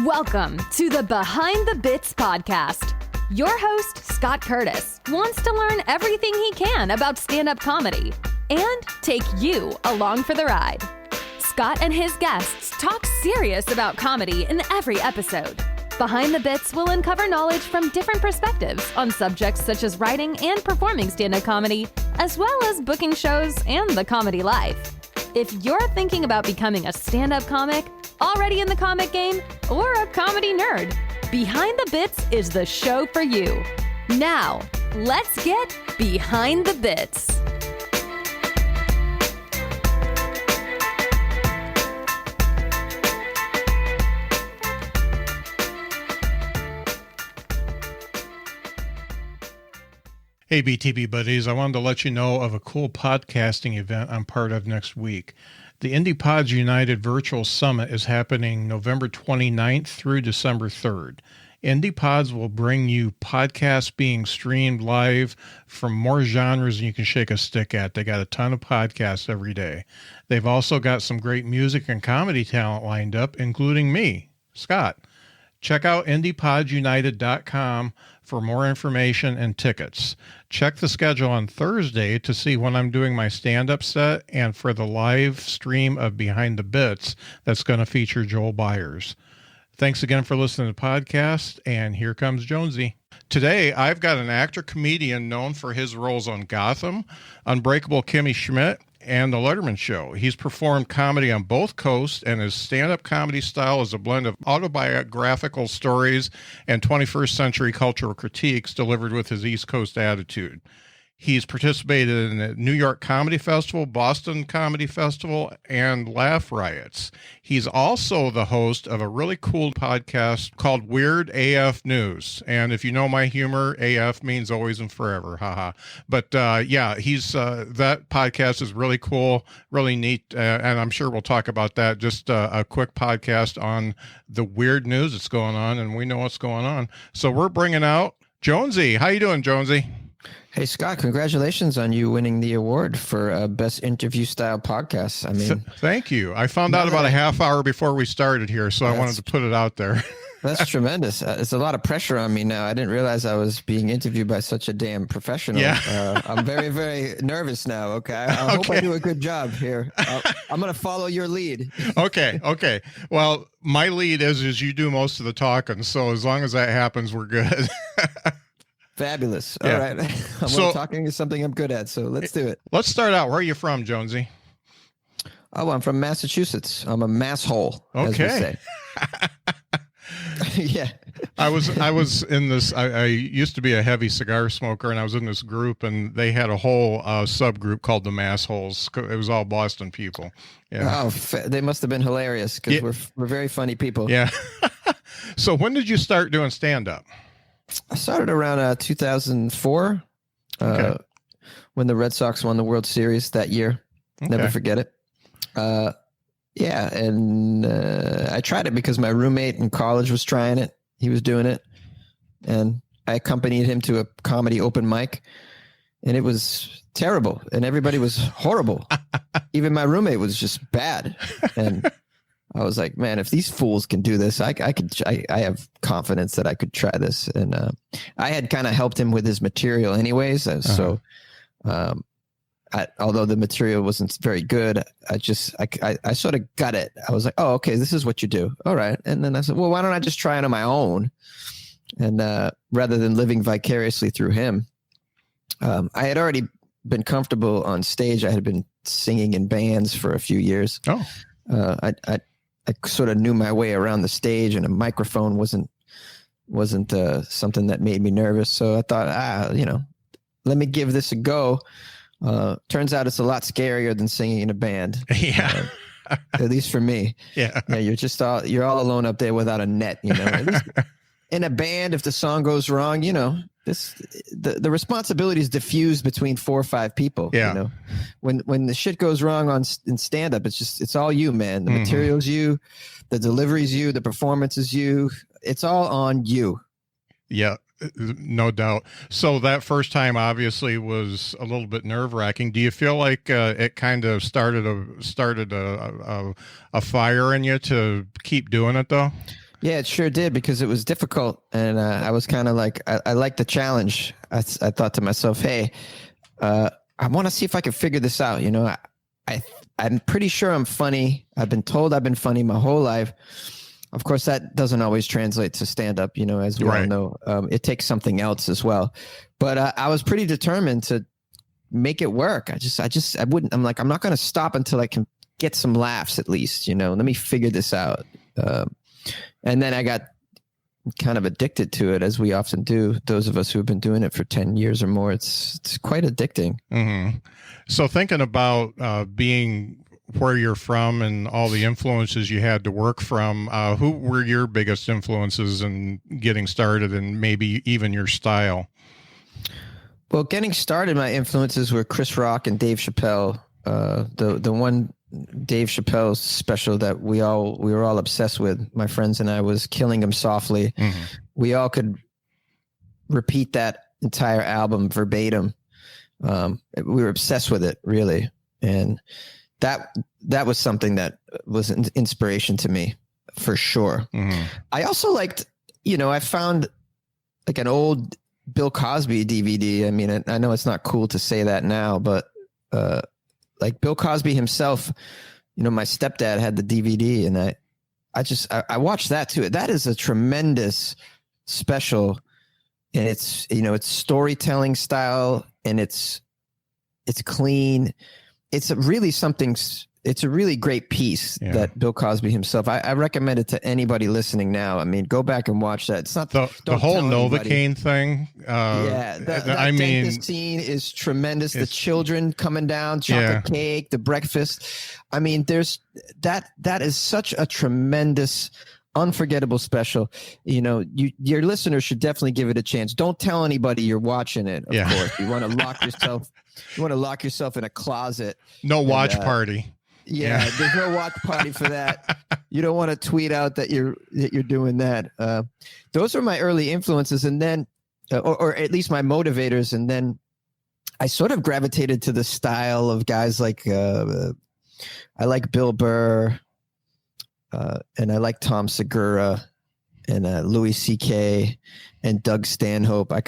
Welcome to the Behind the Bits podcast. Your host, Scott Curtis, wants to learn everything he can about stand-up comedy and take you along for the ride. Scott and his guests talk serious about comedy in every episode. Behind the Bits will uncover knowledge from different perspectives on subjects such as writing and performing stand-up comedy, as well as booking shows and the comedy life. If you're thinking about becoming a stand-up comic, already in the comic game, or a comedy nerd, Behind the Bits is the show for you. Now, let's get Behind the Bits. Hey, BTB buddies, I wanted to let you know of a cool podcasting event I'm part of next week. The Indie Pods United Virtual Summit is happening November 29th through December 3rd. Indie Pods will bring you podcasts being streamed live from more genres than you can shake a stick at. They got a ton of podcasts every day. They've also got some great music and comedy talent lined up, including me, Scott. Check out IndiePodsUnited.com for more information and tickets. Check the schedule on Thursday to see when I'm doing my stand-up set and for the live stream of Behind the Bits that's going to feature Joel Byers. Thanks again for listening to the podcast, and here comes Jonesy. Today, I've got an actor-comedian known for his roles on Gotham, Unbreakable Kimmy Schmidt, and The Letterman Show. He's performed comedy on both coasts, and his stand-up comedy style is a blend of autobiographical stories and 21st century cultural critiques delivered with his East Coast attitude. He's participated in the New York Comedy Festival, Boston Comedy Festival, and Laugh Riots. He's also the host of a really cool podcast called Weird AF News. And if you know my humor, AF means always and forever. Haha. But he's that podcast is really cool, really neat. And I'm sure we'll talk about that. Just a quick podcast on the weird news that's going on. And we know what's going on. So we're bringing out Jonesy. How you doing, Jonesy? Hey, Scott, congratulations on you winning the award for Best Interview Style Podcast. I mean, thank you. I found out about a half hour before we started here, so I wanted to put it out there. That's tremendous. It's a lot of pressure on me now. I didn't realize I was being interviewed by such a damn professional. Yeah. I'm very, very nervous now. Okay. I hope I do a good job here. I'm going to follow your lead. Okay. Well, my lead is you do most of the talking, so as long as that happens, we're good. Fabulous. All right. Talking is something I'm good at, so let's do it. Let's start out. Where are you from, Jonesy? Oh, I'm from Massachusetts. I'm a masshole, as we say. Yeah. I was in this, I used to be a heavy cigar smoker, and I was in this group, and they had a whole subgroup called the Massholes. It was all Boston people. Yeah. Oh, they must have been hilarious because we're very funny people. Yeah. So when did you start doing stand-up? I started around 2004 when the Red Sox won the World Series that year. Okay. Never forget it. And I tried it because my roommate in college was trying it. He was doing it. And I accompanied him to a comedy open mic. And it was terrible. And everybody was horrible. Even my roommate was just bad. And I was like, man, if these fools can do this, I have confidence that I could try this. And I had kind of helped him with his material anyways. So although the material wasn't very good, I sort of got it. I was like, oh, okay, this is what you do. All right. And then I said, well, why don't I just try it on my own? And rather than living vicariously through him, I had already been comfortable on stage. I had been singing in bands for a few years. Oh. I sort of knew my way around the stage, and a microphone wasn't something that made me nervous. So I thought, let me give this a go. Turns out it's a lot scarier than singing in a band. Yeah. At least for me. Yeah. You're all alone up there without a net, At least in a band, if the song goes wrong, the responsibility is diffused between 4 or 5 people. Yeah. When the shit goes wrong in stand up, it's all you, man. The material's you, the delivery's you, the performance is you. It's all on you. Yeah. No doubt. So that first time obviously was a little bit nerve-wracking. Do you feel like it kind of started a fire in you to keep doing it though? Yeah, it sure did, because it was difficult, and I was kind of like, I liked the challenge. I thought to myself, hey, I want to see if I can figure this out. You know, I'm pretty sure I'm funny. I've been told I've been funny my whole life. Of course, that doesn't always translate to stand up, you know, as we all know. It takes something else as well. But I was pretty determined to make it work. I wouldn't, I'm like, I'm not going to stop until I can get some laughs at least, you know, let me figure this out. And then I got kind of addicted to it, as we often do. Those of us who have been doing it for 10 years or more, it's quite addicting. Mm-hmm. So thinking about being where you're from and all the influences you had to work from, who were your biggest influences in getting started, and maybe even your style? Well, getting started, my influences were Chris Rock and Dave Chappelle. The one Dave Chappelle special that we were all obsessed with, my friends and I, was Killing Him Softly. Mm-hmm. We all could repeat that entire album verbatim. We were obsessed with it, really. And that was something that was an inspiration to me, for sure. Mm-hmm. I also liked, you know, I found like an old Bill Cosby DVD. I mean, I know it's not cool to say that now, but like Bill Cosby himself, you know, my stepdad had the DVD, and I watched that too. That is a tremendous special, and it's, you know, it's storytelling style, and it's clean. It's it's a really great piece that Bill Cosby himself. I recommend it to anybody listening now. I mean, go back and watch that. It's not the whole Novocaine thing. I mean, the scene is tremendous. The children coming down, chocolate cake, the breakfast. I mean, there's that is such a tremendous, unforgettable special. You know, your listeners should definitely give it a chance. Don't tell anybody you're watching it. Of course, you want to lock yourself. You want to lock yourself in a closet. No watch party. Yeah, there's no watch party for that. You don't want to tweet out that you're doing that. Those are my early influences, and then, or at least my motivators. And then I sort of gravitated to the style of guys like I like Bill Burr, and I like Tom Segura, and Louis C.K. and Doug Stanhope. I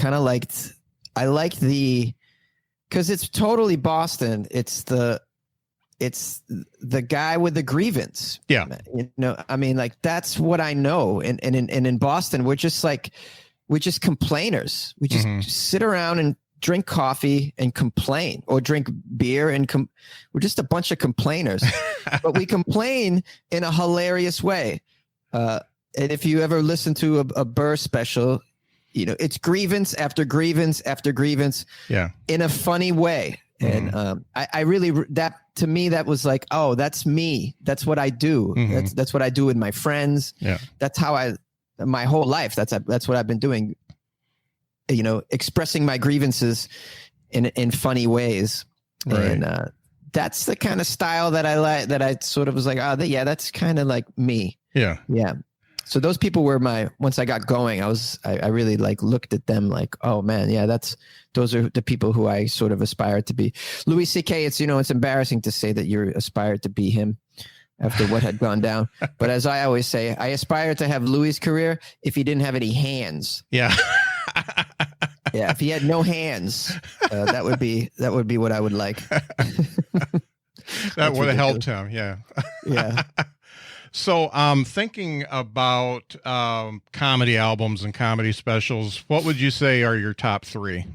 liked because it's totally Boston. It's the guy with the grievance. Yeah. You know, I mean, like, that's what I know. And in Boston, we're just complainers. We just sit around and drink coffee and complain, or drink beer and we're just a bunch of complainers, but we complain in a hilarious way. And if you ever listen to a Burr special, you know, it's grievance after grievance after grievance. Yeah. In a funny way. And I really, that to me, that was like, oh, that's me. That's what I do. That's what I do with my friends. Yeah. That's how my whole life. That's what I've been doing. You know, expressing my grievances in funny ways. Right. And that's the kind of style that I like. That I sort of was like, oh, that's kind of like me. Yeah. Yeah. So those people were once I got going, I really like looked at them like, oh man, yeah, those are the people who I sort of aspired to be. Louis C.K., it's embarrassing to say that you're aspired to be him after what had gone down. But as I always say, I aspired to have Louis' career if he didn't have any hands. Yeah. Yeah. If he had no hands, that would be what I would like. That would have helped him. Yeah. Yeah. So thinking about comedy albums and comedy specials, what would you say are your top three?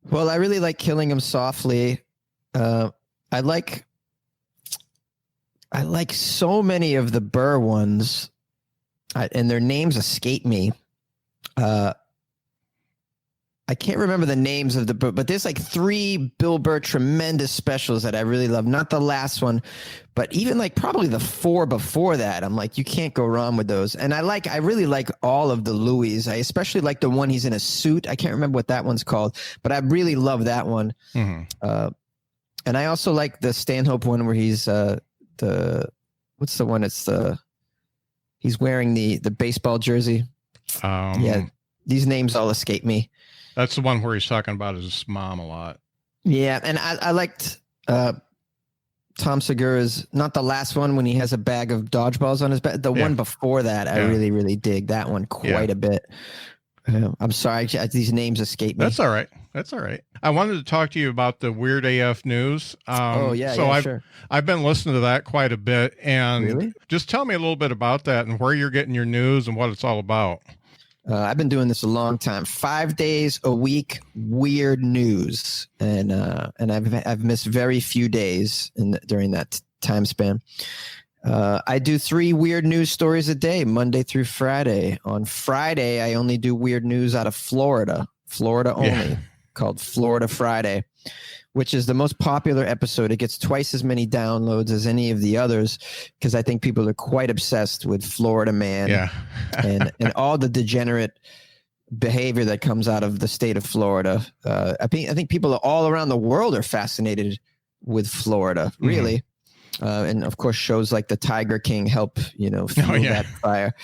Well, I really like Killing Him Softly. I like so many of the Burr ones, and their names escape me. I can't remember the names of but there's like 3 Bill Burr tremendous specials that I really love. Not the last one, but even like probably the 4 before that. I'm like, you can't go wrong with those. And I really like all of the Louis. I especially like the one he's in a suit. I can't remember what that one's called, but I really love that one. Mm-hmm. And I also like the Stanhope one where he's what's the one? It's he's wearing the baseball jersey. Yeah, these names all escape me. That's the one where he's talking about his mom a lot. Yeah, and I liked Tom Segura's, not the last one when he has a bag of dodgeballs on his back. The one before that, I really, really dig that one quite a bit. I'm sorry, these names escape me. That's all right. That's all right. I wanted to talk to you about the Weird AF News. Sure. I've been listening to that quite a bit, and Really? just tell me a little bit about that and where you're getting your news and what it's all about. I've been doing this a long time. 5 days a week, weird news, and I've missed very few days during that time span. I do 3 weird news stories a day, Monday through Friday. On Friday, I only do weird news out of Florida only, called Florida Friday, which is the most popular episode. It gets twice as many downloads as any of the others because I think people are quite obsessed with Florida man and all the degenerate behavior that comes out of the state of Florida. I think people all around the world are fascinated with Florida, really. And of course, shows like the Tiger King help, fuel that fire.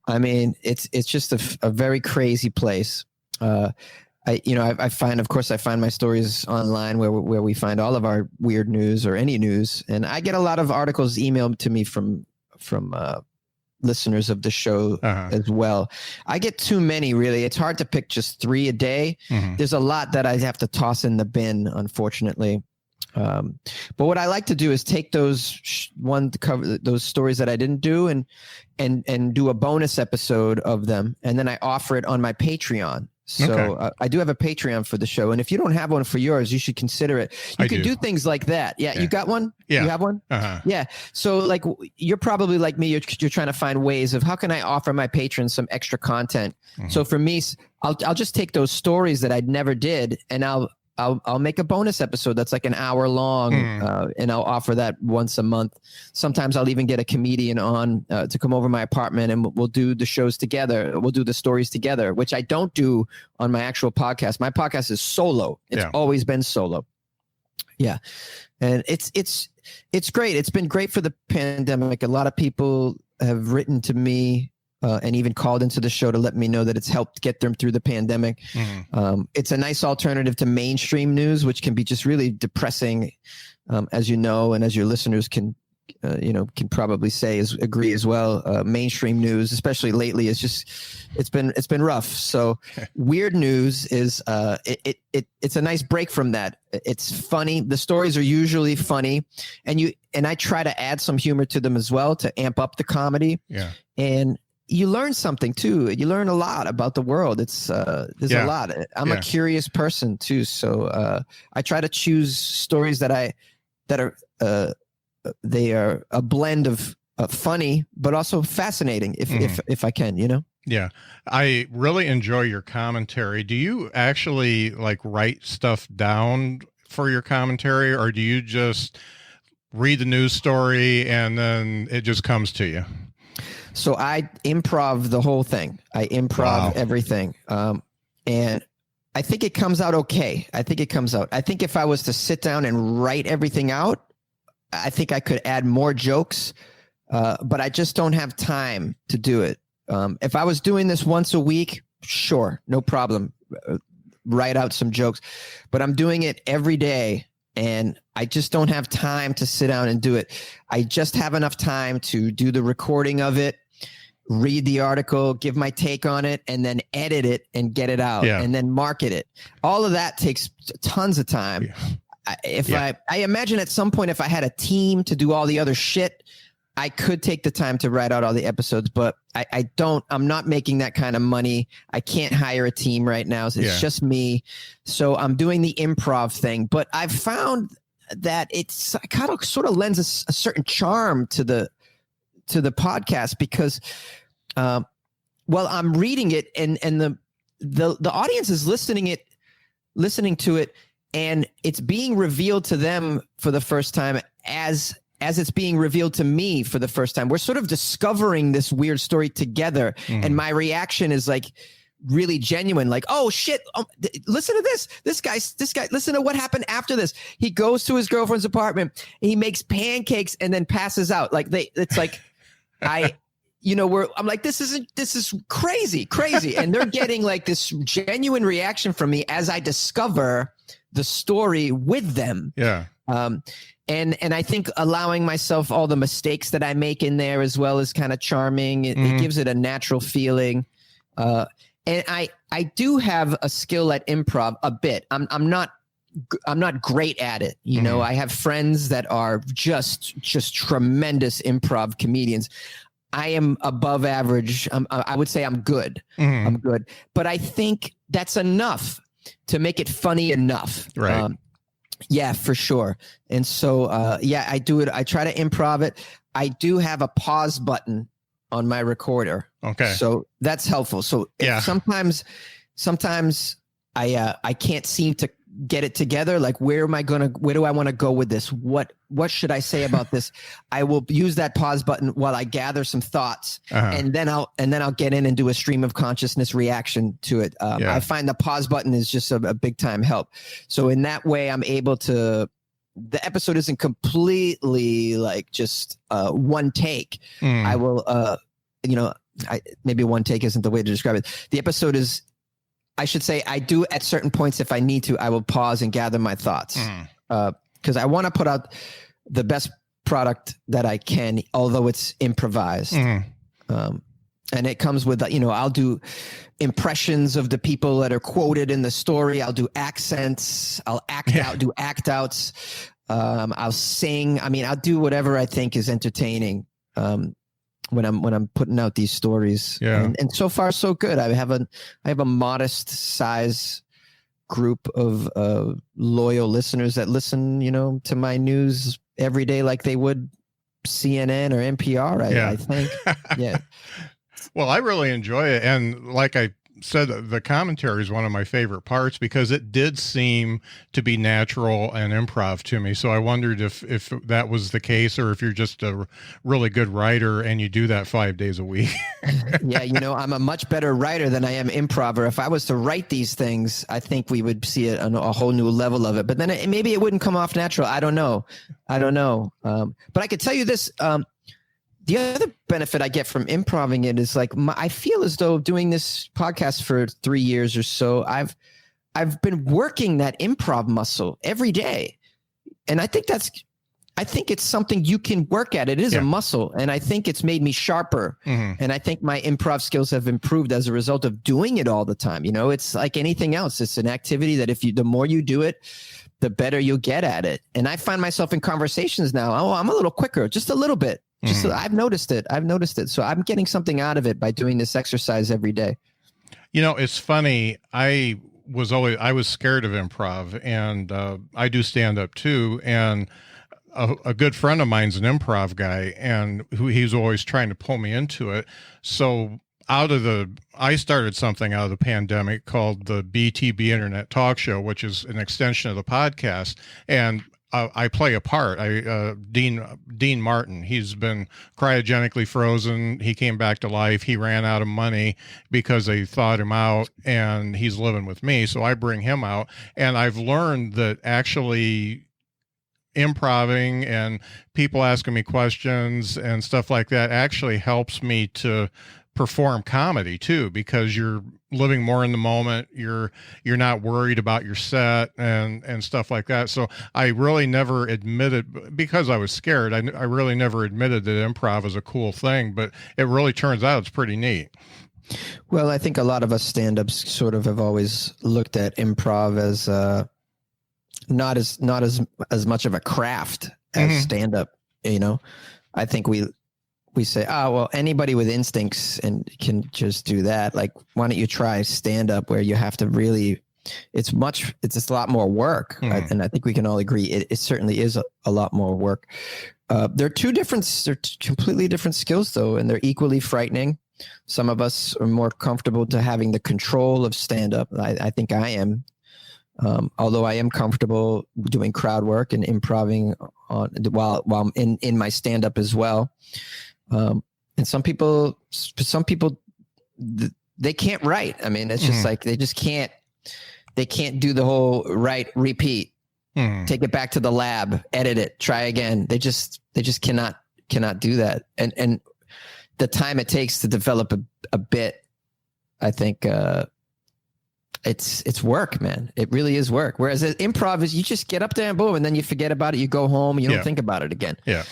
I mean, it's just a very crazy place. I find my stories online where we find all of our weird news or any news. And I get a lot of articles emailed to me from listeners of the show as well. I get too many, really. It's hard to pick just 3 a day. There's a lot that I have to toss in the bin, unfortunately. But what I like to do is take those those stories that I didn't do and do a bonus episode of them. And then I offer it on my Patreon. So I do have a Patreon for the show. And if you don't have one for yours, you should consider it. You can do things like that. Yeah. You got one? Yeah. You have one? Yeah. So like, you're probably like me. You're trying to find ways of how can I offer my patrons some extra content? So for me, I'll just take those stories that I never did and I'll make a bonus episode that's like an hour long, and I'll offer that once a month. Sometimes I'll even get a comedian on to come over my apartment, and we'll do the shows together. We'll do the stories together, which I don't do on my actual podcast. My podcast is solo. It's always been solo. Yeah, and it's great. It's been great for the pandemic. A lot of people have written to me. And even called into the show to let me know that it's helped get them through the pandemic. It's a nice alternative to mainstream news, which can be just really depressing, as you know, and as your listeners can probably agree as well. Mainstream news, especially lately, it's been rough. So weird news is it's a nice break from that. It's funny. The stories are usually funny, and I try to add some humor to them as well to amp up the comedy. Yeah, and you learn something too. You learn a lot about the world. There's a lot. I'm a curious person too. So I try to choose stories that are they are a blend of funny, but also fascinating if I can, Yeah. I really enjoy your commentary. Do you actually like write stuff down for your commentary, or do you just read the news story and then it just comes to you? So I improv the whole thing. I improv everything. And I think it comes out okay. I think if I was to sit down and write everything out, I think I could add more jokes, but I just don't have time to do it. If I was doing this once a week, sure, no problem. Write out some jokes, but I'm doing it every day. And I just don't have time to sit down and do it. I just have enough time to do the recording of it, read the article, give my take on it, and then edit it and get it out and then market it. All of that takes tons of time. I imagine at some point, if I had a team to do all the other shit, I could take the time to write out all the episodes, but I'm not making that kind of money. I can't hire a team right now. So it's just me. So I'm doing the improv thing, but I've found that it's kind of sort of lends a certain charm to the podcast because, I'm reading it and the audience is listening to it, and it's being revealed to them for the first time as it's being revealed to me for the first time. We're sort of discovering this weird story together. And my reaction is like really genuine. Like, oh shit. Listen to this. This guy, listen to what happened after this. He goes to his girlfriend's apartment, he makes pancakes and then passes out. Like it's like, I'm like, this is crazy. And they're getting like this genuine reaction from me as I discover the story with them. Yeah. And I think allowing myself all the mistakes that I make in there as well is kind of charming. It gives it a natural feeling. And I do have a skill at improv a bit. I'm not great at it. You know, I have friends that are just tremendous improv comedians. I am above average. I would say I'm good. I'm good, but I think that's enough to make it funny enough. Right. Yeah, for sure. And so, I do it. I try to improv it. I do have a pause button on my recorder. Okay. So that's helpful. So sometimes I can't seem to get it together. Like, where do I want to go with this? What should I say about this? I will use that pause button while I gather some thoughts, and then I'll get in and do a stream of consciousness reaction to it. I find the pause button is just a big time help. So in that way, I'm able to, the episode isn't completely like just one take. I will, maybe one take isn't the way to describe it. The episode is, I should say, I do at certain points, if I need to, I will pause and gather my thoughts, because I want to put out the best product that I can, although it's improvised. And it comes with, I'll do impressions of the people that are quoted in the story. I'll do accents. I'll act out, do act outs. I'll sing. I mean, I'll do whatever I think is entertaining. When I'm putting out these stories, and so far so good. I have a modest size group of loyal listeners that listen, to my news every day, like they would CNN or NPR. I think, yeah. Well, I really enjoy it, and like I said, the commentary is one of my favorite parts because it did seem to be natural and improv to me. So I wondered if that was the case, or if you're just a really good writer and you do that 5 days a week. Yeah, I'm a much better writer than I am improver. If I was to write these things, I think we would see it on a whole new level of it. But then maybe it wouldn't come off natural. I don't know. But I could tell you this. The other benefit I get from improving it is like I feel as though doing this podcast for 3 years or so, I've been working that improv muscle every day, and I think it's something you can work at. It is a muscle, and I think it's made me sharper. And I think my improv skills have improved as a result of doing it all the time. It's like anything else. It's an activity that the more you do it, the better you'll get at it. And I find myself in conversations now. Oh, I'm a little quicker, just a little bit. I've noticed it. So I'm getting something out of it by doing this exercise every day. It's funny. I was scared of improv, and I do stand up too. And a good friend of mine's an improv guy, and he's always trying to pull me into it. So I started something out of the pandemic called the BTB Internet Talk Show, which is an extension of the podcast. And I play a part. Dean Martin. He's been cryogenically frozen. He came back to life. He ran out of money because they thawed him out, and he's living with me. So I bring him out, and I've learned that actually improving and people asking me questions and stuff like that actually helps me to perform comedy too, because you're living more in the moment. You're not worried about your set and stuff like that. So I really never admitted, because I was scared, I really never admitted that improv is a cool thing, but it really turns out it's pretty neat. Well, I think a lot of us stand-ups sort of have always looked at improv as not as much of a craft as stand-up. I think we say, oh, well, anybody with instincts and can just do that. Like, why don't you try stand up, where you have to really, it's just a lot more work. And I think we can all agree it certainly is a lot more work. They're completely different skills though, and they're equally frightening. Some of us are more comfortable to having the control of stand up. I think I am. Although I am comfortable doing crowd work and improving while in my stand up as well. And some people, they can't write. I mean, it's just like, they can't do the whole write, repeat, take it back to the lab, edit it, try again. They just cannot do that. And the time it takes to develop a bit, I think, it's work, man. It really is work. Whereas improv is you just get up there and boom, and then you forget about it. You go home, and you don't think about it again. Yeah.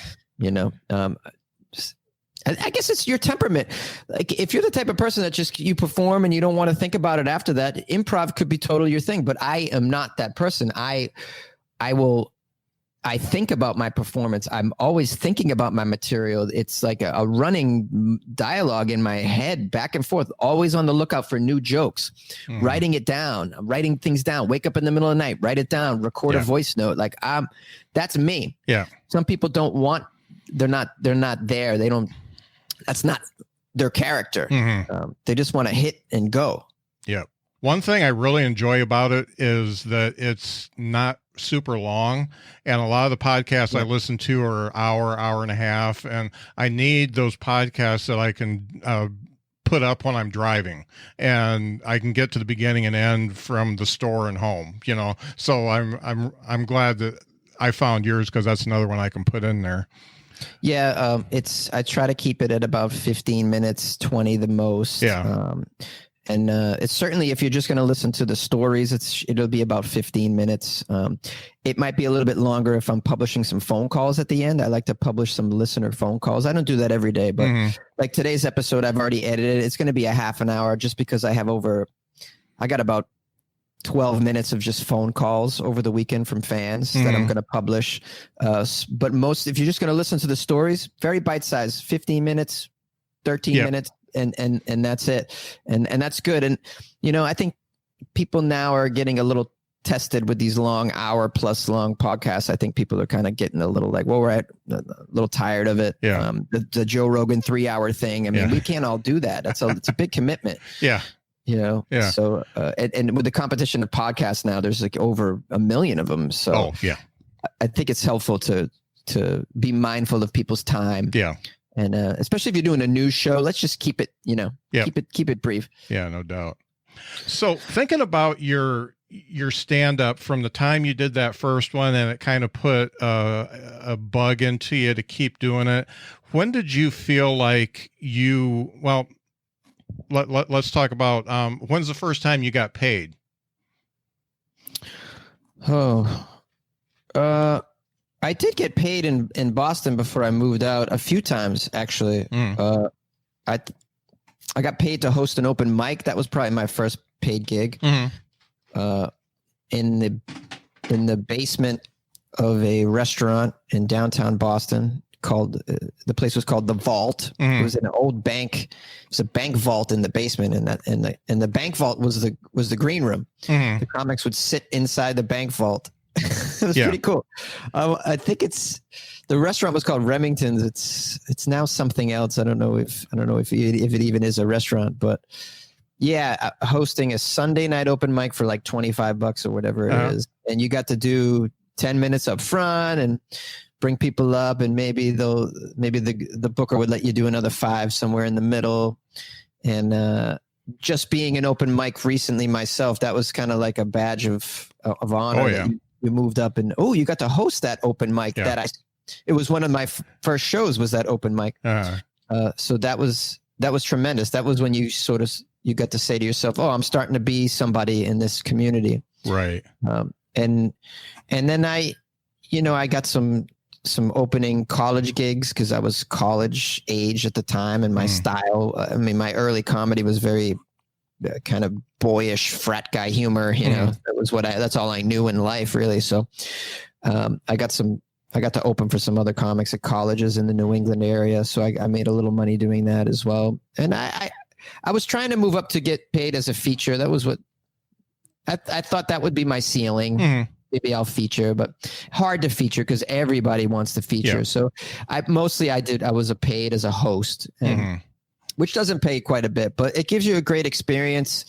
I guess it's your temperament. Like if you're the type of person that just you perform and you don't want to think about it after that, improv could be totally your thing. But I am not that person. I think about my performance. I'm always thinking about my material. It's like a running dialogue in my head, back and forth, always on the lookout for new jokes, writing it down, writing things down, wake up in the middle of the night, write it down, record a voice note. Like that's me. Yeah. Some people don't want, they're not there. They don't, that's not their character. They just want to hit and go. Yeah. One thing I really enjoy about it is that it's not super long, and a lot of the podcasts I listen to are hour and a half, and I need those podcasts that I can put up when I'm driving, and I can get to the beginning and end from the store and home, so I'm glad that I found yours, because that's another one I can put in there. Yeah. I try to keep it at about 15 minutes, 20 the most. Yeah. And it's certainly, if you're just going to listen to the stories, it'll be about 15 minutes. It might be a little bit longer if I'm publishing some phone calls at the end. I like to publish some listener phone calls. I don't do that every day, but like today's episode, I've already edited. It's going to be a half an hour just because I got about 12 minutes of just phone calls over the weekend from fans that I'm going to publish. But if you're just going to listen to the stories, very bite-sized, 15 minutes, 13 minutes. And that's it. And that's good. And, I think people now are getting a little tested with these long hour-plus long podcasts. I think people are kind of getting a little like, well, we're a little tired of it. Yeah. The Joe Rogan 3-hour thing. I mean, we can't all do that. It's a big commitment. Yeah. Yeah. So, and with the competition of podcasts now, there's like over 1 million of them. So I think it's helpful to be mindful of people's time. Yeah. And especially if you're doing a news show, let's just keep it, keep it brief. Yeah, no doubt. So thinking about your stand-up from the time you did that first one, and it kind of put a bug into you to keep doing it. When did you feel like let's talk about when's the first time you got paid? I did get paid in Boston before I moved out a few times, actually. I got paid to host an open mic. That was probably my first paid gig. In the basement of a restaurant in downtown Boston the place was called The Vault. It was an old bank. It was a bank vault in the basement, and the bank vault was the green room. The comics would sit inside the bank vault. It was pretty cool. I think the restaurant was called Remington's. It's now something else. I don't know if it even is a restaurant, but hosting a Sunday night open mic for like $25 or whatever it is, and you got to do 10 minutes up front and bring people up, and maybe the booker would let you do another 5 somewhere in the middle, and just being an open mic recently myself, that was kind of like a badge of honor. Oh, yeah. You moved up and you got to host that open mic. Yeah. It was one of my first shows, was that open mic. So that was tremendous. That was when you got to say to yourself, oh, I'm starting to be somebody in this community. Right. And then I got some opening college gigs because I was college age at the time, and my style, my early comedy was very kind of boyish frat guy humor, that's all I knew in life, really. So I got to open for some other comics at colleges in the New England area. So I made a little money doing that as well. And I was trying to move up to get paid as a feature. That was what I thought that would be my ceiling. Maybe I'll feature, but hard to feature because everybody wants to feature. Yeah. So I was paid as a host, which doesn't pay quite a bit, but it gives you a great experience.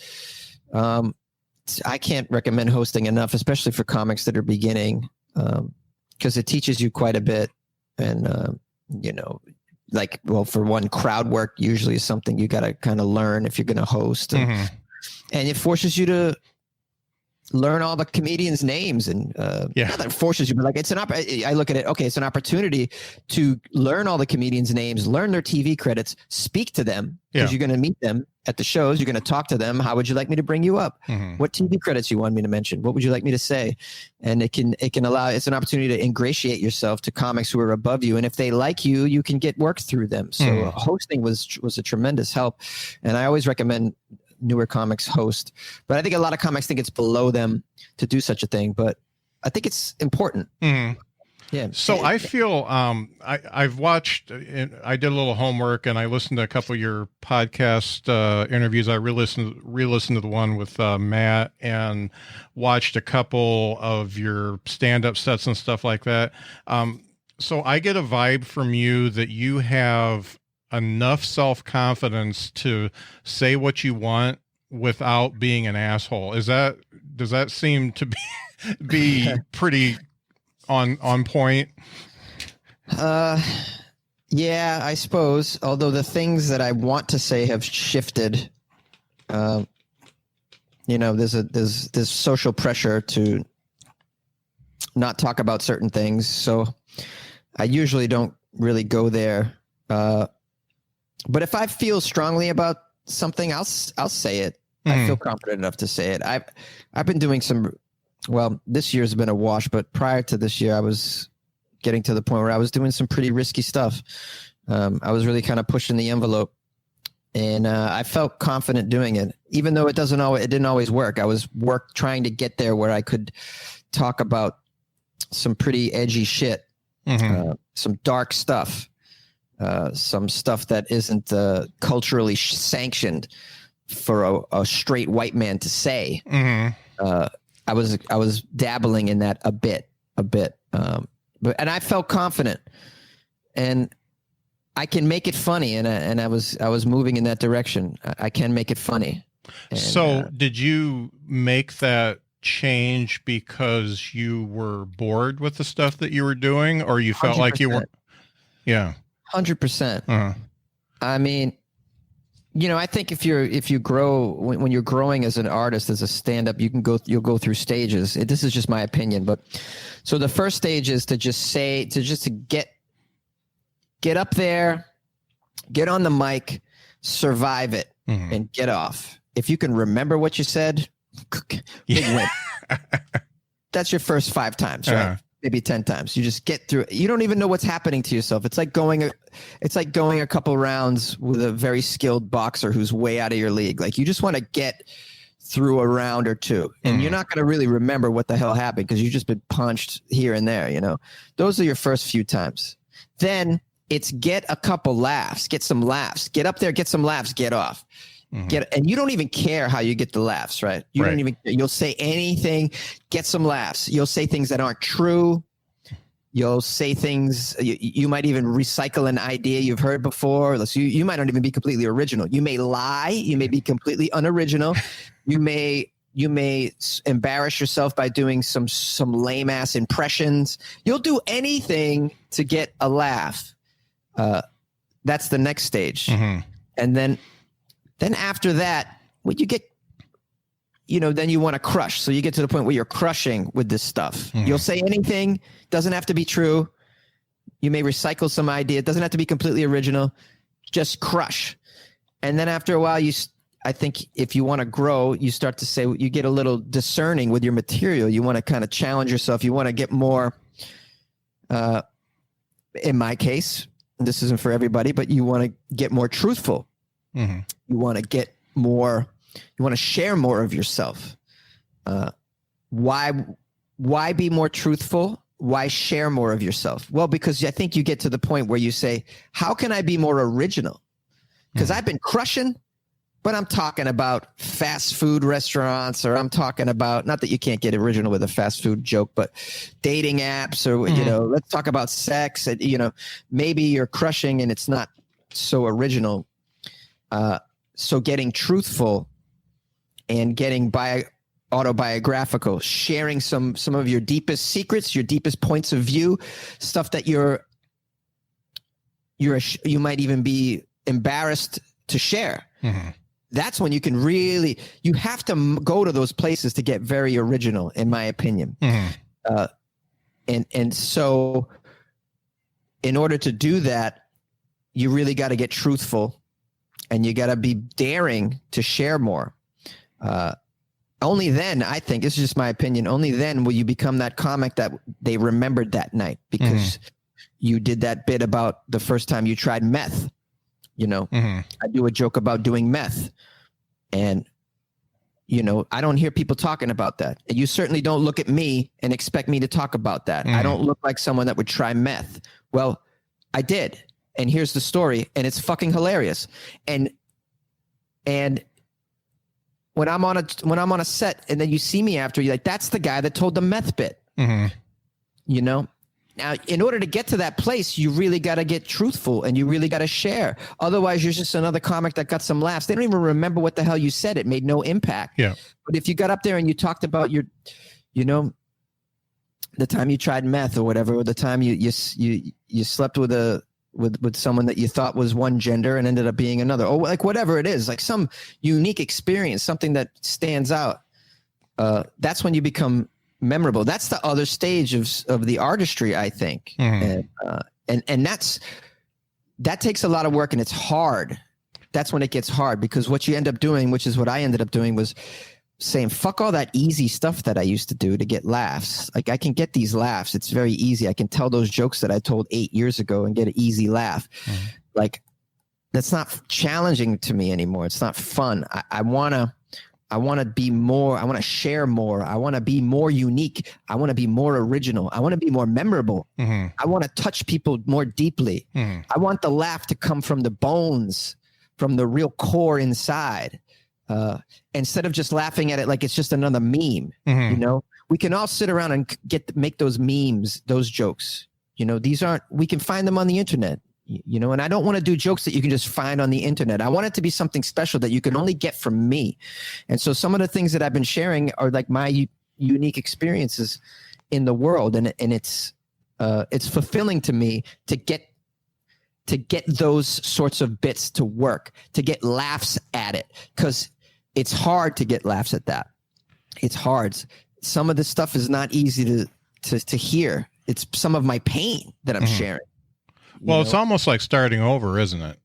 I can't recommend hosting enough, especially for comics that are beginning, because it teaches you quite a bit. And, for one, crowd work usually is something you got to kind of learn if you're going to host. And it forces you to learn all the comedians' names, and not that it forces you, but like I look at it. Okay, it's an opportunity to learn all the comedians' names, learn their TV credits, speak to them because you're going to meet them at the shows. You're going to talk to them. How would you like me to bring you up? What TV credits you want me to mention? What would you like me to say? And it can allow. It's an opportunity to ingratiate yourself to comics who are above you, and if they like you, you can get work through them. So hosting was a tremendous help, and I always recommend newer comics host, but I think a lot of comics think it's below them to do such a thing, but I think it's important. Yeah. So I feel I've watched, I did a little homework and I listened to a couple of your podcast interviews. I re-listened to the one with Matt, and watched a couple of your stand-up sets and stuff like that. So I get a vibe from you that you have enough self-confidence to say what you want without being an asshole. Does that seem to be pretty on point? Yeah, I suppose. Although the things that I want to say have shifted. There's social pressure to not talk about certain things, so I usually don't really go there. But if I feel strongly about something, I'll say it. I feel confident enough to say it. I've been doing this year's been a wash, but prior to this year, I was getting to the point where I was doing some pretty risky stuff. I was really kind of pushing the envelope, and I felt confident doing it, even though it didn't always work. I was trying to get there where I could talk about some pretty edgy shit, some dark stuff. Some stuff that isn't culturally sanctioned for a straight white man to say. I was dabbling in that a bit, and I felt confident, and I can make it funny, and I was moving in that direction. I can make it funny. And, so, did you make that change because you were bored with the stuff that you were doing, or you felt 100%. Like you were? Yeah. 100%. I mean, I think if you grow, when you're growing as an artist, as a stand-up, you'll go through stages. This is just my opinion, but so the first stage is to get up there, get on the mic, survive it, and get off. If you can remember what you said, big win. That's your first 5 times, right? Maybe 10 times. You just get through it. You don't even know what's happening to yourself. It's like going a couple rounds with a very skilled boxer who's way out of your league. Like, you just want to get through a round or two, and you're not going to really remember what the hell happened because you've just been punched here and there. Those are your first few times. Then it's get a couple laughs, get some laughs, get up there, get some laughs, get off. And you don't even care how you get the laughs, right? You'll say anything, get some laughs. You'll say things that aren't true. You'll say things, you might even recycle an idea you've heard before. So you might not even be completely original. You may lie. You may be completely unoriginal. You may embarrass yourself by doing some lame ass impressions. You'll do anything to get a laugh. That's the next stage. And then after that, when you get, then you want to crush. So you get to the point where you're crushing with this stuff. You'll say anything, doesn't have to be true. You may recycle some idea. It doesn't have to be completely original. Just crush. And then after a while, I think if you want to grow, you start to say, you get a little discerning with your material. You want to kind of challenge yourself. You want to get more, in my case, this isn't for everybody, but you want to get more truthful. You want to get more, you want to share more of yourself. Why be more truthful? Why share more of yourself? Well, because I think you get to the point where you say, how can I be more original? Because I've been crushing, but I'm talking about fast food restaurants, or I'm talking about, not that you can't get original with a fast food joke, but dating apps, or, let's talk about sex. And, maybe you're crushing and it's not so original. So getting truthful and getting autobiographical, sharing some of your deepest secrets, your deepest points of view, stuff that you might even be embarrassed to share. that's when you can really, you have to go to those places to get very original, in my opinion. And so in order to do that, you really got to get truthful, and you got to be daring to share more. Only then, I think, this is just my opinion, only then will you become that comic that they remembered that night, because you did that bit about the first time you tried meth. You know, I do a joke about doing meth, and, you know, I don't hear people talking about that. And you certainly don't look at me and expect me to talk about that. I don't look like someone that would try meth. Well, I did. And here's the story, and it's fucking hilarious. And when I'm on a set and then you see me after, you're like, that's the guy that told the meth bit. You know? Now, in order to get to that place, you really got to get truthful, and you really got to share. Otherwise, you're just another comic that got some laughs. They don't even remember what the hell you said. It made no impact. Yeah. But if you got up there and you talked about your, you know, the time you tried meth or whatever, or the time you slept with someone that you thought was one gender and ended up being another, or like whatever it is, like some unique experience, something that stands out. That's when you become memorable. That's the other stage of the artistry, I think. And that takes a lot of work, and it's hard. That's when it gets hard, because what you end up doing, which is what I ended up doing, was saying, fuck all that easy stuff that I used to do to get laughs. Like, I can get these laughs. It's very easy. I can tell those jokes that I told 8 years ago and get an easy laugh. Like, that's not challenging to me anymore. It's not fun. I want to be more. I want to share more. I want to be more unique. I want to be more original. I want to be more memorable. I want to touch people more deeply. I want the laugh to come from the bones, from the real core inside. Instead of just laughing at it like it's just another meme. You know, we can all sit around and make those memes, those jokes. You know, we can find them on the internet. You know, and I don't want to do jokes that you can just find on the internet. I want it to be something special that you can only get from me. And so some of the things that I've been sharing are like my unique experiences in the world. And it's fulfilling to me to get those sorts of bits to work, to get laughs at it, because it's hard to get laughs at that. It's hard. Some of this stuff is not easy to hear. It's some of my pain that I'm sharing. Well, it's almost like starting over, isn't it?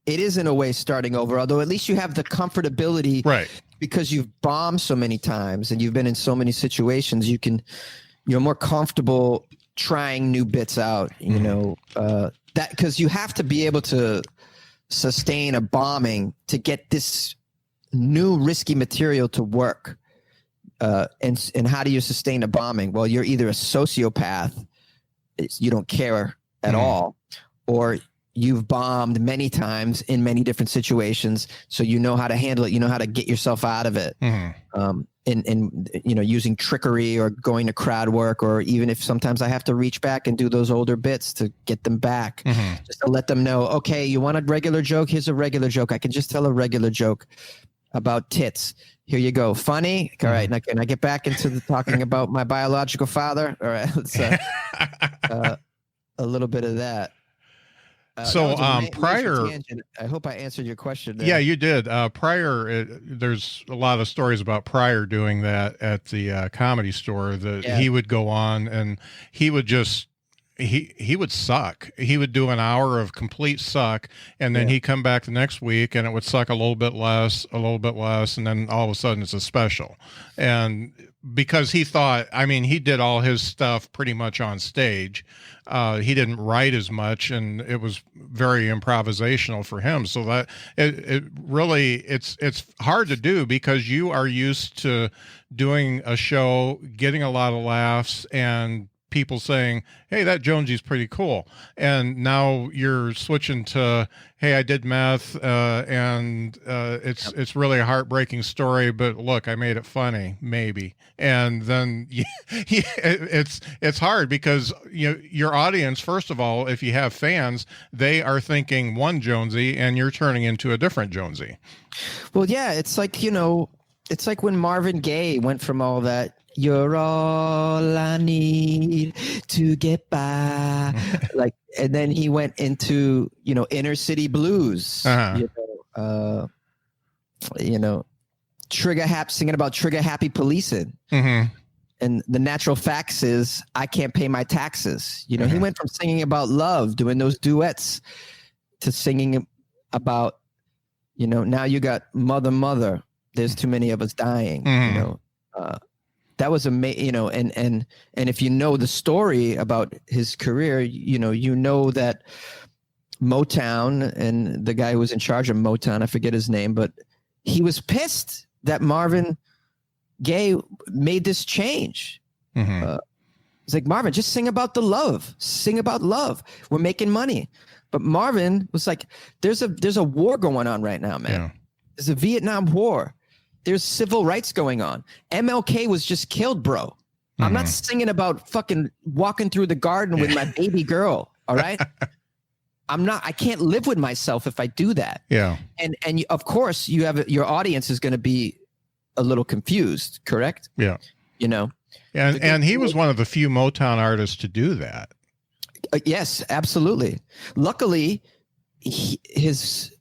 It is, in a way, starting over, although at least you have the comfortability, right? Because you've bombed so many times and you've been in so many situations, you're more comfortable trying new bits out, you know, that, because you have to be able to sustain a bombing to get this new risky material to work. And how do you sustain a bombing? Well, you're either a sociopath, you don't care at all, or you've bombed many times in many different situations, so you know how to handle it. You know how to get yourself out of it. And you know, using trickery or going to crowd work, or even if sometimes I have to reach back and do those older bits to get them back, just to let them know, okay, you want a regular joke? Here's a regular joke. I can just tell a regular joke about tits. Here you go. Funny. All right. Now, can I get back into the talking about my biological father? All right. Let's a little bit of that. So prior, I hope I answered your question there. Yeah, you did. Prior, there's a lot of stories about Pryor doing that at the Comedy Store, that he would go on and he would just, he would suck. He would do an hour of complete suck, and then he'd come back the next week and it would suck a little bit less, and then all of a sudden it's a special. And because he thought, I mean, he did all his stuff pretty much on stage. He didn't write as much, and it was very improvisational for him. So that it really, it's hard to do, because you are used to doing a show, getting a lot of laughs, and people saying, hey, that Jonesy's pretty cool. And now you're switching to, hey, I did meth, and it's really a heartbreaking story, but look, I made it funny, maybe. And then it's hard, because your audience, first of all, if you have fans, they are thinking one Jonesy, and you're turning into a different Jonesy. Well, yeah, it's like, it's like when Marvin Gaye went from all that, you're all I need to get by, like, and then he went into, inner city blues, singing about trigger happy policing. Mm-hmm. And the natural facts is I can't pay my taxes. He Mm-hmm. went from singing about love, doing those duets, to singing about, now you got mother, there's too many of us dying. Mm-hmm. That was amazing, and if you know the story about his career, you know that Motown and the guy who was in charge of Motown, I forget his name, but he was pissed that Marvin Gaye made this change. Mm-hmm. It's like, Marvin, just sing about the love. Sing about love. We're making money. But Marvin was like, there's a war going on right now, man. Yeah. There's a Vietnam War. There's civil rights going on. MLK was just killed, bro. Mm-hmm. I'm not singing about fucking walking through the garden with my baby girl. All right. I can't live with myself if I do that. Yeah. And of course you have your audience is going to be a little confused, correct? Yeah. And he was one of the few Motown artists to do that. Yes, absolutely. Luckily, his,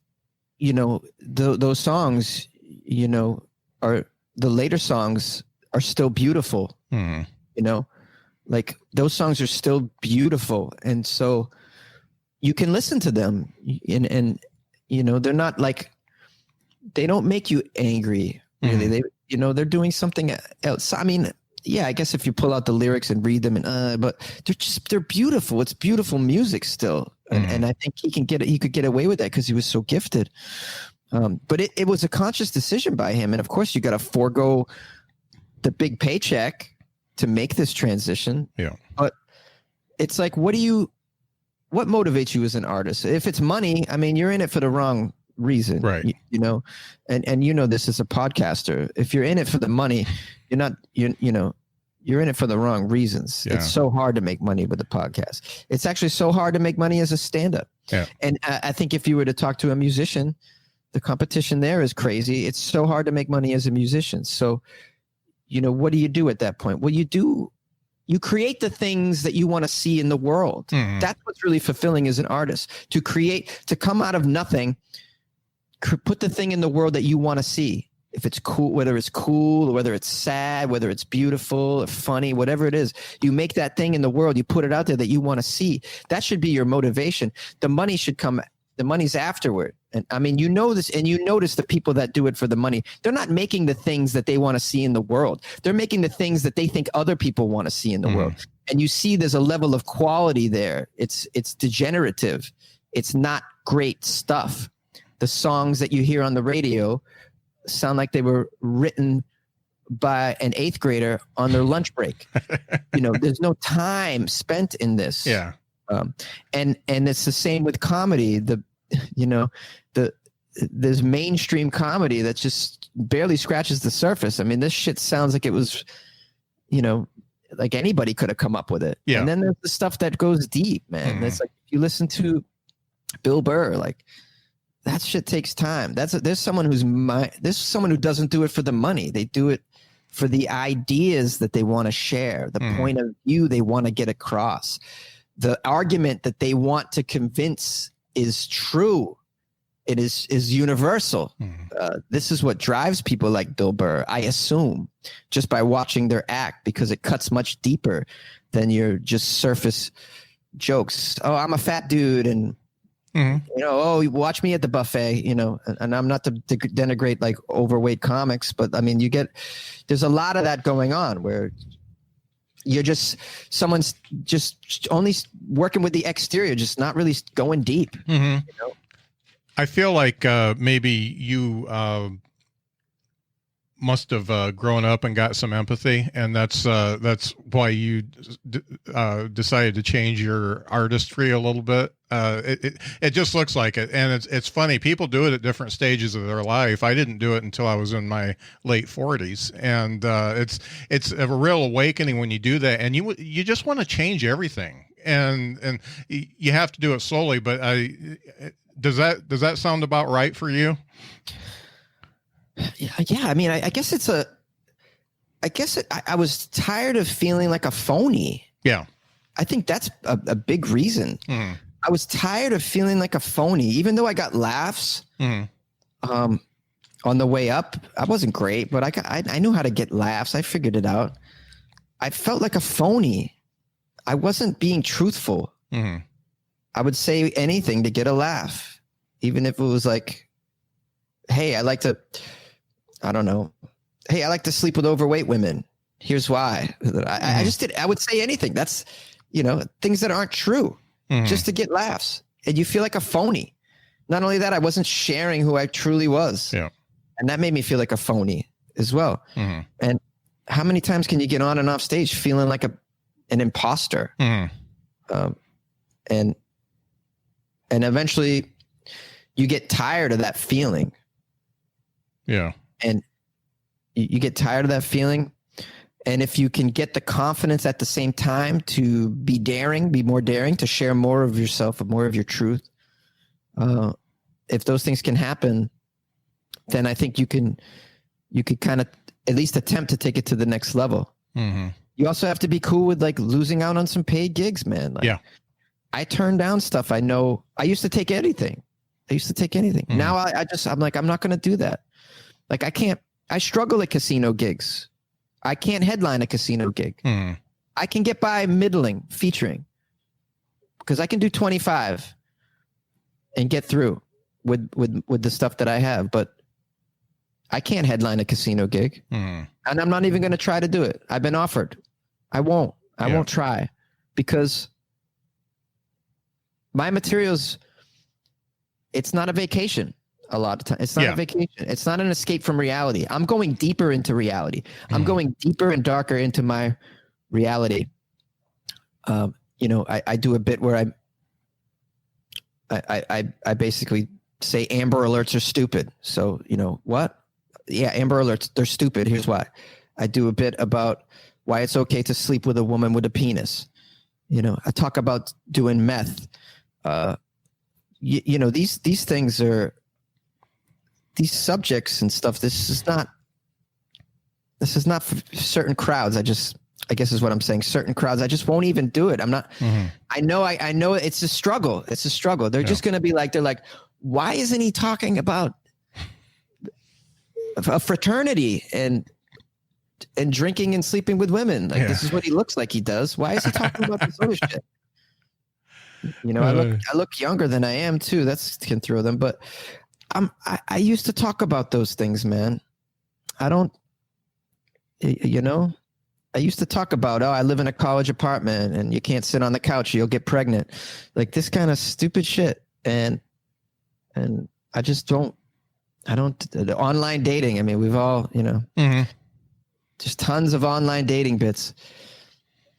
those songs, are the later songs are still beautiful. Mm-hmm. Like those songs are still beautiful, and so you can listen to them, and they're not like, they don't make you angry. Really, mm-hmm. They're doing something else. I mean, yeah, I guess if you pull out the lyrics and read them, but they're beautiful. It's beautiful music still, and I think he could get away with that because he was so gifted. But it was a conscious decision by him, and of course, you got to forego the big paycheck to make this transition. Yeah, but it's like, what motivates you as an artist? If it's money, I mean, you're in it for the wrong reason, right? And this as a podcaster, if you're in it for the money, you're not, you're in it for the wrong reasons. Yeah. It's so hard to make money with a podcast. It's actually so hard to make money as a stand-up. Yeah. And I think if you were to talk to a musician, the competition there is crazy. It's so hard to make money as a musician. So, what do you do at that point? Well, you create the things that you want to see in the world. Mm-hmm. That's what's really fulfilling as an artist, to come out of nothing, put the thing in the world that you want to see. If it's cool, whether it's sad, whether it's beautiful or funny, whatever it is, you make that thing in the world, you put it out there that you want to see. That should be your motivation. The money should come. The money's afterward. And I mean, this, and you notice the people that do it for the money, they're not making the things that they want to see in the world. They're making the things that they think other people want to see in the world. And you see there's a level of quality there. It's degenerative. It's not great stuff. The songs that you hear on the radio sound like they were written by an 8th grader on their lunch break. There's no time spent in this. Yeah. And it's the same with comedy. There's mainstream comedy that just barely scratches the surface. I mean, this shit sounds like it was, like anybody could have come up with it. Yeah. And then there's the stuff that goes deep, man. It's like, if you listen to Bill Burr, like, that shit takes time. There's someone who doesn't do it for the money. They do it for the ideas that they want to share, the point of view they want to get across. The argument that they want to convince is true. It is universal. This is what drives people like Bill Burr, I assume, just by watching their act, because it cuts much deeper than your just surface jokes. Oh, I'm a fat dude, and oh, watch me at the buffet, and I'm not to denigrate like overweight comics, but I mean, there's a lot of that going on where someone's just only working with the exterior, just not really going deep. I feel like maybe you must have grown up and got some empathy, and that's why you decided to change your artistry a little bit. It just looks like it, and it's funny. People do it at different stages of their life. I didn't do it until I was in my late 40s, and it's a real awakening when you do that, and you just want to change everything, and you have to do it slowly. But does that sound about right for you? Yeah. I mean, I guess I was tired of feeling like a phony. Yeah. I think that's a big reason. I was tired of feeling like a phony, even though I got laughs. On the way up, I wasn't great, but I knew how to get laughs. I figured it out. I felt like a phony. I wasn't being truthful. Mm-hmm. I would say anything to get a laugh, even if it was like, hey, I like to sleep with overweight women. Here's why. I just did. I would say anything. That's, things that aren't true, just to get laughs. And you feel like a phony. Not only that, I wasn't sharing who I truly was. Yeah. And that made me feel like a phony as well. Mm-hmm. And how many times can you get on and off stage feeling like an imposter? Mm-hmm. And eventually you get tired of that feeling. Yeah. And you get tired of that feeling. And if you can get the confidence at the same time to be more daring, to share more of yourself, more of your truth, if those things can happen, then I think you could kind of at least attempt to take it to the next level. Mm-hmm. You also have to be cool with like losing out on some paid gigs, man. Like, yeah. I turned down stuff. I know I used to take anything. Mm-hmm. Now I'm like, I'm not going to do that. Like I struggle at casino gigs. I can't headline a casino gig. Mm-hmm. I can get by middling featuring because I can do 25 and get through with the stuff that I have, but I can't headline a casino gig, and I'm not even going to try to do it. I've been offered. I won't try because my materials, it's not a vacation. A lot of time. It's not a vacation. It's not an escape from reality. I'm going deeper into reality. I'm going deeper and darker into my reality. I do a bit where I basically say Amber Alerts are stupid. So, what? Yeah, Amber Alerts, they're stupid. Here's why. I do a bit about why it's okay to sleep with a woman with a penis. I talk about doing meth. These things are, these subjects and stuff. This is not for certain crowds. I guess is what I'm saying. Certain crowds, I just won't even do it. I'm not, I know it's a struggle. It's a struggle. They're just going to be like, why isn't he talking about a fraternity and drinking and sleeping with women? Like, this is what he looks like he does. Why is he talking about this other shit? I look younger than I am too. That can throw them, but I used to talk about those things, man. I used to talk about, I live in a college apartment and you can't sit on the couch, you'll get pregnant. Like this kind of stupid shit. And I just the online dating. I mean, we've all, just tons of online dating bits.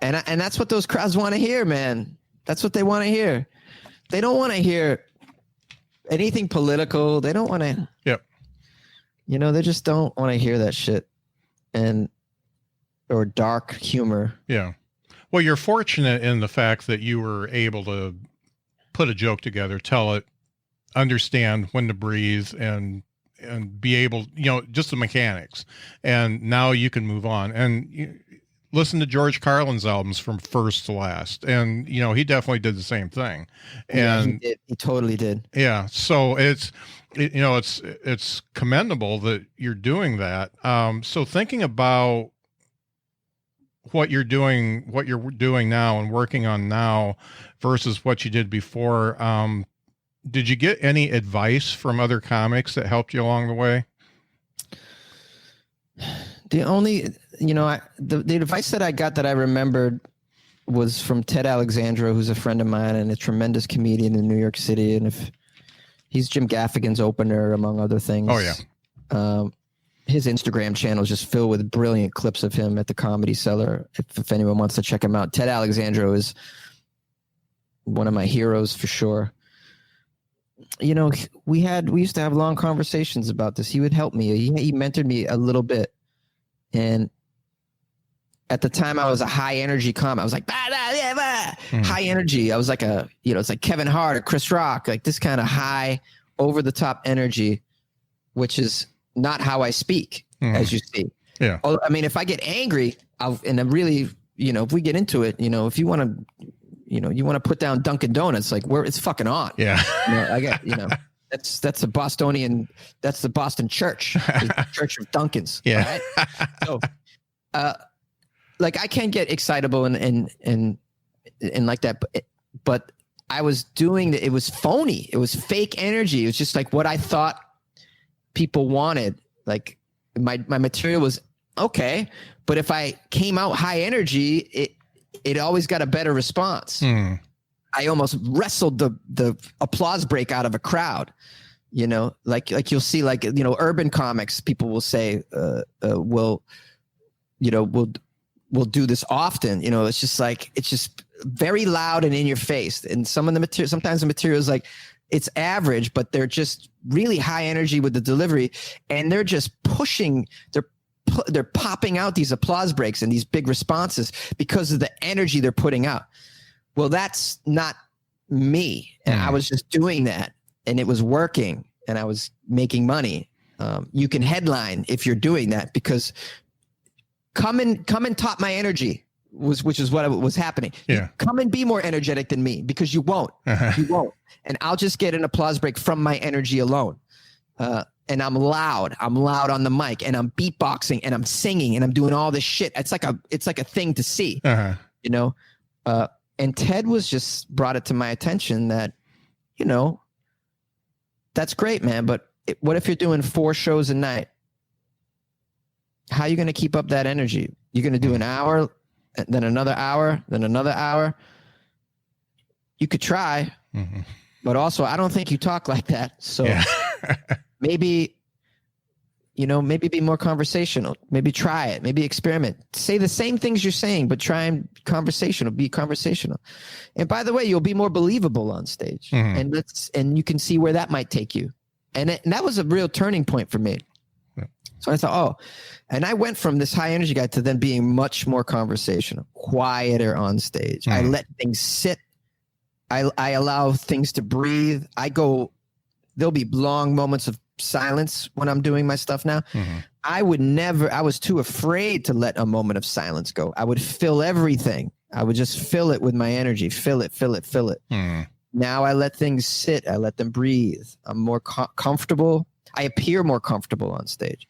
And that's what those crowds want to hear, man. That's what they want to hear. They don't want to hear anything political. They don't want to, they just don't want to hear that shit or dark humor. Yeah. Well, you're fortunate in the fact that you were able to put a joke together, tell it, understand when to breathe and be able, just the mechanics. And now you can move on and listen to George Carlin's albums from first to last. And, he definitely did the same thing. And he did. He totally did. Yeah. So it's commendable that you're doing that. So thinking about what you're doing now and working on now versus what you did before, did you get any advice from other comics that helped you along the way? The only, the advice that I got that I remembered was from Ted Alexandro, who's a friend of mine and a tremendous comedian in New York City. And he's Jim Gaffigan's opener, among other things. Oh, yeah. His Instagram channel is just filled with brilliant clips of him at the Comedy Cellar. If anyone wants to check him out, Ted Alexandro is one of my heroes for sure. We used to have long conversations about this. He would help me. He mentored me a little bit. And at the time I was a high energy comic. I was like, high energy. I was like it's like Kevin Hart or Chris Rock, like this kind of high over the top energy, which is not how I speak, as you see. Yeah. I mean, if I get angry, if we get into it, if you want to, you want to put down Dunkin' Donuts, like it's fucking on. Yeah. I get, That's a Bostonian. That's the Boston Church, the Church of Duncans. Yeah. Right? So, like I can't get excitable and like that, but I was doing it was phony. It was fake energy. It was just like what I thought people wanted. Like my material was okay, but if I came out high energy, it always got a better response. I almost wrestled the applause break out of a crowd. You know, like you'll see, like, you know, urban comics, people will say, we'll do this often. You know, it's just very loud and in your face. And sometimes the material is like, it's average, but they're just really high energy with the delivery, and they're just pushing, they're popping out these applause breaks and these big responses because of the energy they're putting out. Well, that's not me. And I was just doing that, and it was working, and I was making money. You can headline if you're doing that, because come and top my energy which is what was happening. Yeah. Come and be more energetic than me, because you won't. You won't. And I'll just get an applause break from my energy alone. And I'm loud on the mic, and I'm beatboxing, and I'm singing, and I'm doing all this shit. It's like a thing to see, you know? And Ted brought it to my attention that, you know, that's great, man. But what if you're doing 4 shows a night? How are you going to keep up that energy? You're going to do an hour, then another hour, then another hour. You could try, but also I don't think you talk like that. So maybe be more conversational. Maybe try it. Maybe experiment. Say the same things you're saying, but try and be conversational. And by the way, you'll be more believable on stage, and you can see where that might take you. And that was a real turning point for me. So I thought, and I went from this high energy guy to then being much more conversational, quieter on stage. I let things sit. I allow things to breathe. There'll be long moments of silence when I'm doing my stuff now. I was too afraid to let a moment of silence go. I would fill everything. I would just fill it with my energy, fill it. Now I let things sit. I let them breathe. I'm more comfortable. I appear more comfortable on stage.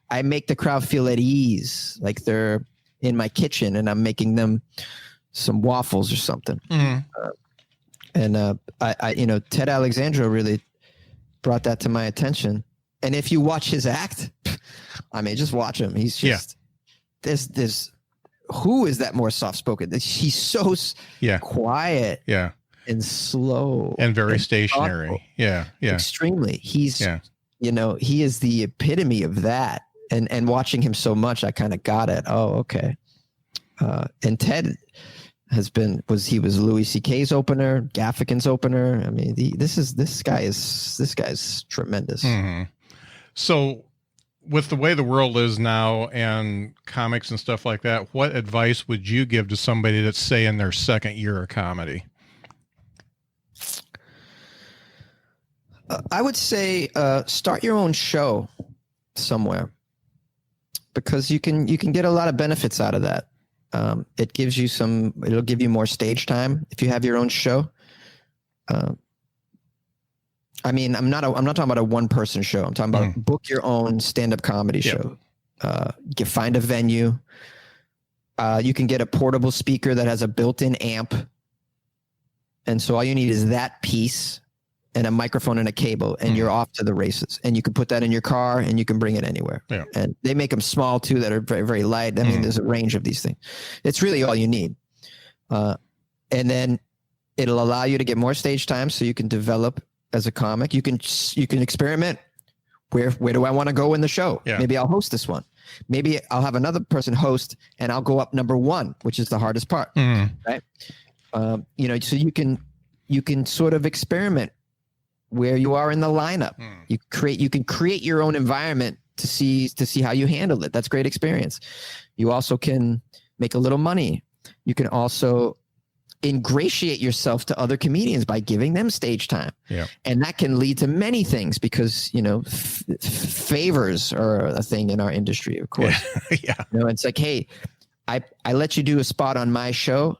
I make the crowd feel at ease, like they're in my kitchen and I'm making them some waffles or something. Ted Alexandro really brought that to my attention. And if you watch his act, I mean, just watch him. He's just there's who is that more soft spoken? He's so quiet, and slow, and very stationary. Thoughtful. Extremely. He's he is the epitome of that. And watching him so much, I kind of got it. Oh, okay. And Ted he was Louis C.K.'s opener, Gaffigan's opener. I mean, this guy is tremendous. So with the way the world is now and comics and stuff like that, what advice would you give to somebody that's, say, in their second year of comedy? I would say start your own show somewhere, because you can get a lot of benefits out of that. It'll give you more stage time if you have your own show. I mean, I'm not talking about a one-person show. I'm talking about book your own stand-up comedy show. Find a venue. You can get a portable speaker that has a built-in amp. And so all you need is that piece and a microphone and a cable, and you're off to the races. And you can put that in your car, and you can bring it anywhere. And they make them small too, that are very, very light. I mean, there's a range of these things. It's really all you need. And then it'll allow you to get more stage time, so you can develop as a comic. You can experiment. Where do I want to go in the show? Maybe I'll host this one. Maybe I'll have another person host, and I'll go up number 1, which is the hardest part. Right? So you can sort of experiment where you are in the lineup. You can create your own environment to see how you handle it. That's great experience. You also can make a little money. You can also ingratiate yourself to other comedians by giving them stage time. And that can lead to many things, because, favors are a thing in our industry, of course. It's like, hey, I let you do a spot on my show.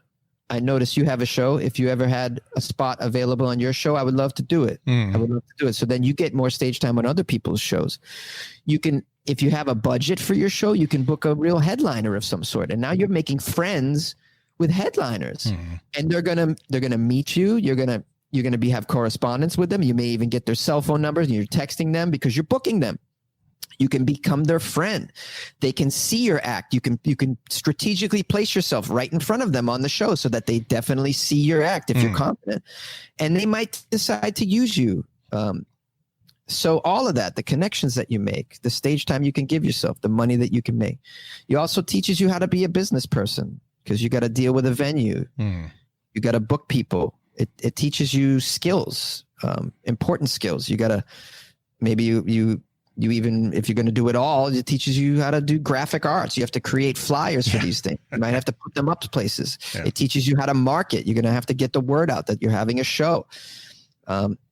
I noticed you have a show. If you ever had a spot available on your show, I would love to do it. I would love to do it. So then you get more stage time on other people's shows. You can, if you have a budget for your show, you can book a real headliner of some sort. And now you're making friends with headliners, and they're gonna meet you. You're gonna have correspondence with them. You may even get their cell phone numbers, and you're texting them because you're booking them. You can become their friend. They can see your act. You can strategically place yourself right in front of them on the show so that they definitely see your act if you're confident, and they might decide to use you. So all of that, the connections that you make, the stage time you can give yourself, the money that you can make. It also teaches you how to be a business person because you got to deal with a venue. You got to book people. It teaches you skills, important skills. You got to, maybe you even, if you're going to do it all, it teaches you how to do graphic arts. You have to create flyers for these things. You might have to put them up places. It teaches you how to market. You're going to have to get the word out that you're having a show.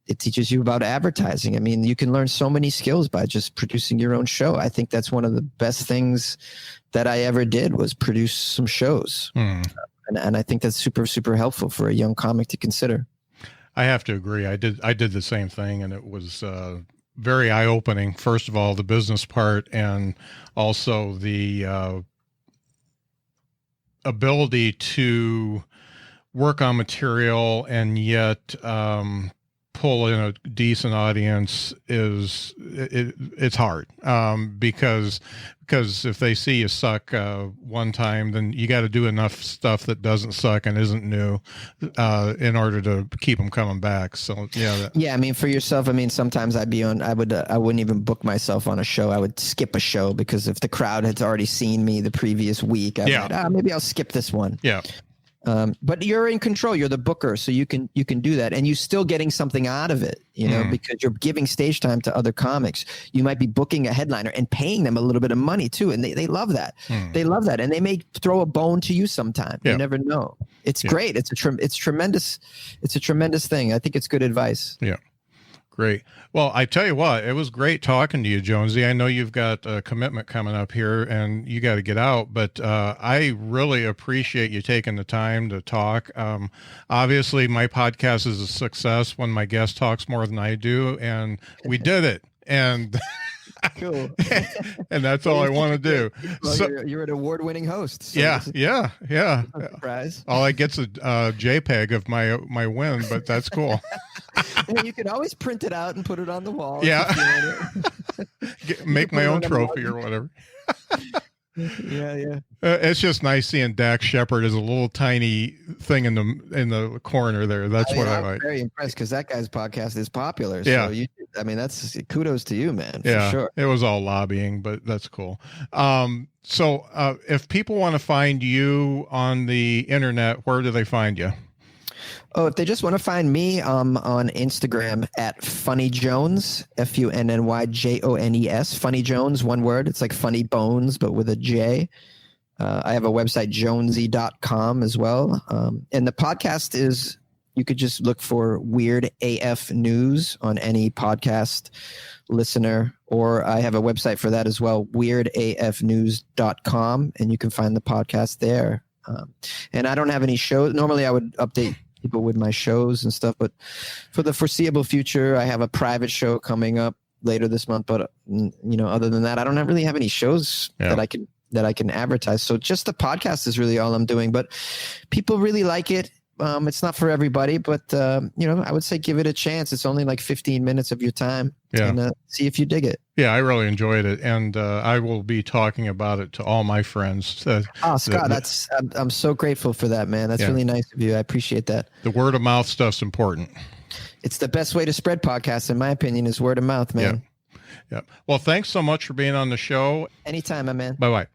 It teaches you about advertising. I mean, you can learn so many skills by just producing your own show. I think that's one of the best things that I ever did was produce some shows. And I think that's super, super helpful for a young comic to consider. I have to agree. I did the same thing, and it was very eye-opening. First of all, the business part, and also the ability to work on material and yet pull in a decent audience it's hard because if they see you suck one time, then you got to do enough stuff that doesn't suck and isn't new in order to keep them coming back. So I mean, for yourself, I mean, sometimes I wouldn't even book myself on a show. I would skip a show because if the crowd has already seen me the previous week, maybe I'll skip this one. But you're in control. You're the booker, so you can do that, and you're still getting something out of it, because you're giving stage time to other comics. You might be booking a headliner and paying them a little bit of money too, and they love that. They love that, and they may throw a bone to you sometime. You never know. It's great. It's tremendous. It's a tremendous thing. I think it's good advice. Yeah. Great. Well, I tell you what, it was great talking to you, Jonesy. I know you've got a commitment coming up here and you got to get out, but I really appreciate you taking the time to talk. Obviously, my podcast is a success when my guest talks more than I do, and we did it. And cool. And that's all I want to do. Well, so, you're an award-winning host. So yeah. Surprise. All I get's a JPEG of my win, but that's cool. And you can always print it out and put it on the wall. Yeah. Make my own trophy or whatever. Yeah. It's just nice seeing Dax Shepard as a little tiny thing in the corner there. That's what I like. I'm very impressed because that guy's podcast is popular. Yeah. So that's kudos to you, man. Yeah, for sure. It was all lobbying, but that's cool. So if people want to find you on the internet, where do they find you? Oh, if they just want to find me, on Instagram at Funny Jones, FUNNYJONES, Funny Jones, one word. It's like Funny Bones, but with a J. I have a website, jonesy.com as well. And the podcast is, you could just look for Weird AF News on any podcast listener, or I have a website for that as well, weirdafnews.com, and you can find the podcast there. And I don't have any shows. Normally I would update people with my shows and stuff, but for the foreseeable future, I have a private show coming up later this month. But other than that, I don't really have any shows that I can advertise. So just the podcast is really all I'm doing. But people really like it. It's not for everybody, but I would say give it a chance. It's only like 15 minutes of your time. And see if you dig it. Yeah, I really enjoyed it, and I will be talking about it to all my friends. Scott, I'm so grateful for that, man. That's really nice of you. I appreciate that. The word of mouth stuff's important. It's the best way to spread podcasts, in my opinion, is word of mouth, man. Yeah. Well, thanks so much for being on the show. Anytime, my man. Bye-bye.